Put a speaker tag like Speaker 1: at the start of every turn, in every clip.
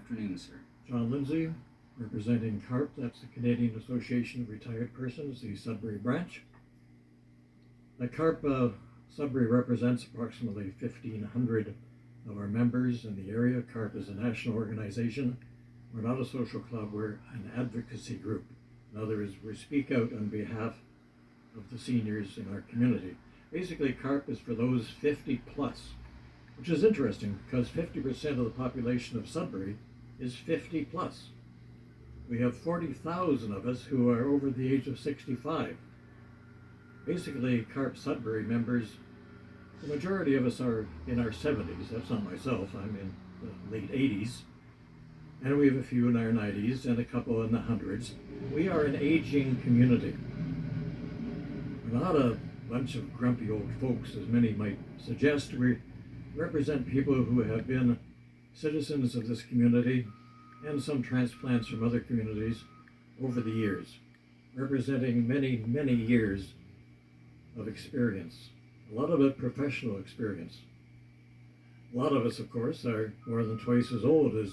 Speaker 1: afternoon, sir.
Speaker 2: John Lindsay, representing CARP, that's the Canadian Association of Retired Persons, the Sudbury branch. The CARP Sudbury represents approximately 1,500 of our members in the area. CARP is a national organization. We're not a social club, we're an advocacy group. In other words, we speak out on behalf of the seniors in our community. Basically, CARP is for those 50 plus, which is interesting because 50% of the population of Sudbury is 50 plus. We have 40,000 of us who are over the age of 65. Basically, CARP Sudbury members, the majority of us are in our 70s. That's not myself, I'm in the late 80s. And we have a few in our 90s and a couple in the hundreds. We are an aging community. We're not a bunch of grumpy old folks, as many might suggest. We represent people who have been citizens of this community and some transplants from other communities over the years, representing many, many years of experience. A lot of it professional experience. A lot of us, of course, are more than twice as old as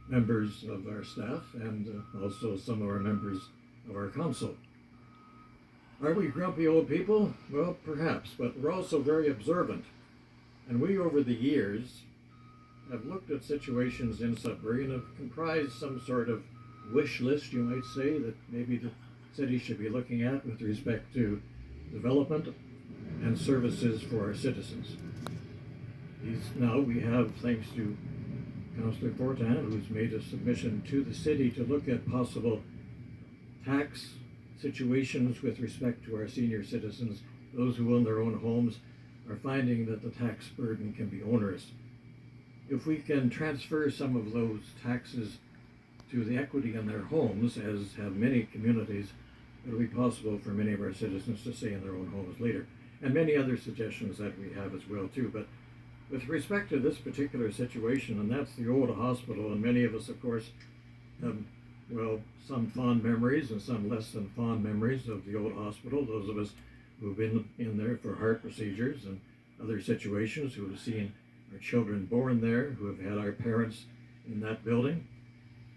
Speaker 2: members of our staff and also some of our members of our council. Are we grumpy old people? Well, perhaps, but we're also very observant. And we, over the years, have looked at situations in Sudbury and have comprised some sort of wish list, you might say, that maybe the city should be looking at with respect to development and services for our citizens. Now we have, thanks to Councillor Fortin, who's made a submission to the city to look at possible tax situations with respect to our senior citizens. Those who own their own homes are finding that the tax burden can be onerous. If we can transfer some of those taxes to the equity in their homes, as have many communities, it'll be possible for many of our citizens to stay in their own homes later. And many other suggestions that we have as well too. But with respect to this particular situation, and that's the old hospital, and many of us, of course, have, well, some fond memories and some less than fond memories of the old hospital. Those of us who've been in there for heart procedures and other situations, who have seen our children born there, who have had our parents in that building,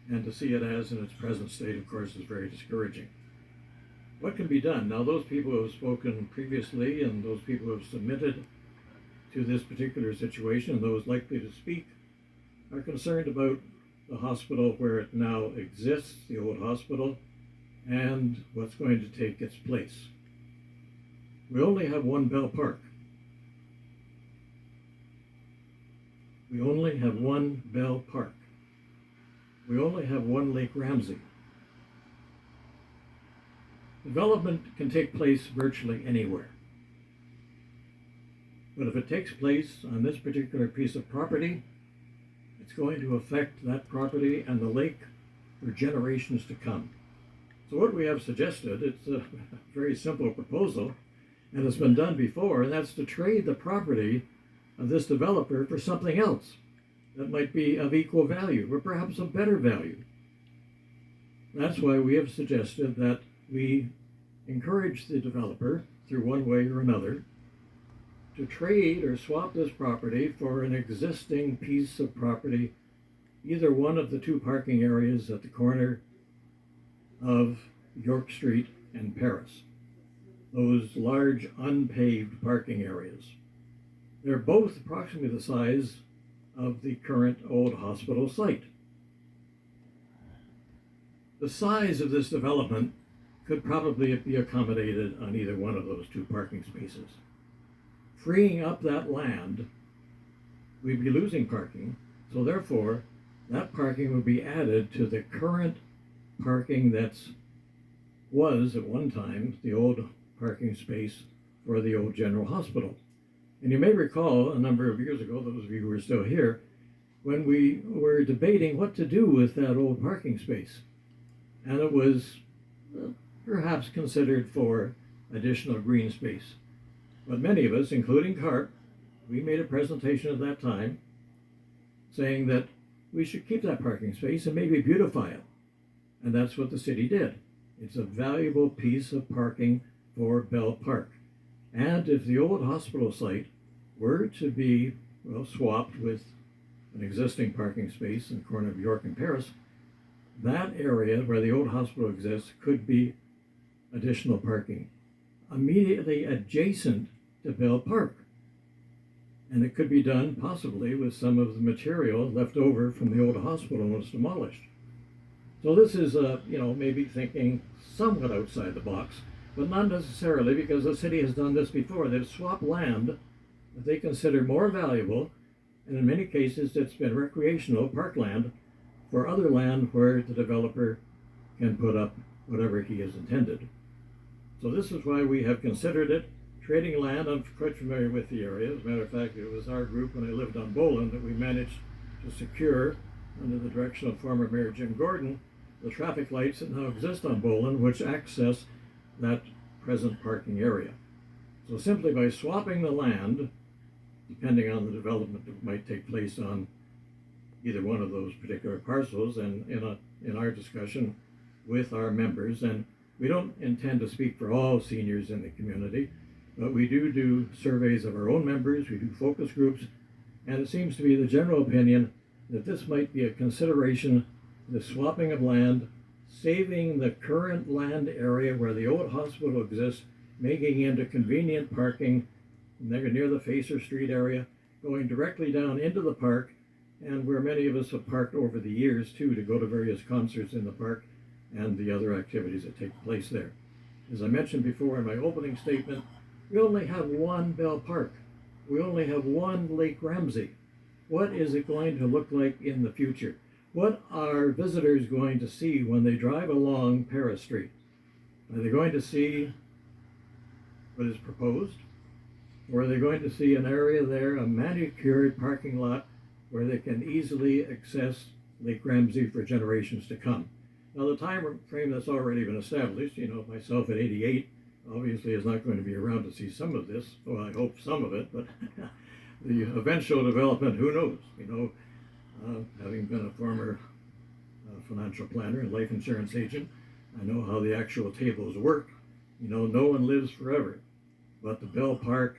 Speaker 2: and to see it as in its present state, of course, is very discouraging. What can be done? Now, those people who have spoken previously and those people who have submitted to this particular situation and those likely to speak are concerned about the hospital where it now exists, the old hospital, and what's going to take its place. We only have one Bell Park. We only have one Bell Park. We only have one Lake Ramsey. Development can take place virtually anywhere. But if it takes place on this particular piece of property, it's going to affect that property and the lake for generations to come. So what we have suggested, it's a very simple proposal, and it's been done before, and that's to trade the property of this developer for something else that might be of equal value or perhaps of better value. That's why we have suggested that we encourage the developer, through one way or another, to trade or swap this property for an existing piece of property, either one of the two parking areas at the corner of York Street and Paris. Those large unpaved parking areas. They're both approximately the size of the current old hospital site. The size of this development could probably be accommodated on either one of those two parking spaces. Freeing up that land, we'd be losing parking, so therefore that parking would be added to the current parking was at one time the old parking space for the old general hospital. And you may recall a number of years ago, those of you who are still here, when we were debating what to do with that old parking space. And it was perhaps considered for additional green space. But many of us, including CARP, we made a presentation at that time saying that we should keep that parking space and maybe beautify it. And that's what the city did. It's a valuable piece of parking for Bell Park. And if the old hospital site were to be, well, swapped with an existing parking space in the corner of York and Paris, that area where the old hospital exists could be additional parking immediately adjacent to Bell Park. And it could be done possibly with some of the material left over from the old hospital when it's demolished. So this is, maybe thinking somewhat outside the box, but not necessarily, because the city has done this before. They've swapped land that they consider more valuable, and in many cases it's been recreational parkland, for other land where the developer can put up whatever he has intended. So this is why we have considered it. Trading land, I'm quite familiar with the area. As a matter of fact, it was our group when I lived on Boland that we managed to secure, under the direction of former Mayor Jim Gordon, the traffic lights that now exist on Boland, which access that present parking area. So simply by swapping the land, depending on the development that might take place on either one of those particular parcels, and in our discussion with our members, and we don't intend to speak for all seniors in the community, but we do surveys of our own members, we do focus groups, and it seems to be the general opinion that this might be a consideration, the swapping of land, saving the current land area where the old hospital exists, making into convenient parking near the Facer Street area, going directly down into the park, and where many of us have parked over the years too, to go to various concerts in the park and the other activities that take place there. As I mentioned before in my opening statement, we only have one Bell Park. We only have one Lake Ramsey. What is it going to look like in the future? What are visitors going to see when they drive along Paris Street? Are they going to see what is proposed? Or are they going to see an area there, a manicured parking lot, where they can easily access Lake Ramsey for generations to come? Now, the time frame that's already been established, myself at 88, obviously is not going to be around to see some of this. Well, I hope some of it, but the eventual development, who knows? Having been a former financial planner and life insurance agent, I know how the actual tables work. No one lives forever, but the Bell Park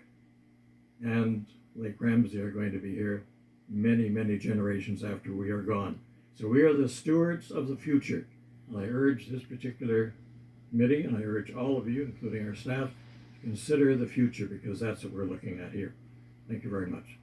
Speaker 2: and Lake Ramsey are going to be here many, many generations after we are gone. So we are the stewards of the future. And I urge this particular committee, and I urge all of you, including our staff, to consider the future, because that's what we're looking at here. Thank you very much.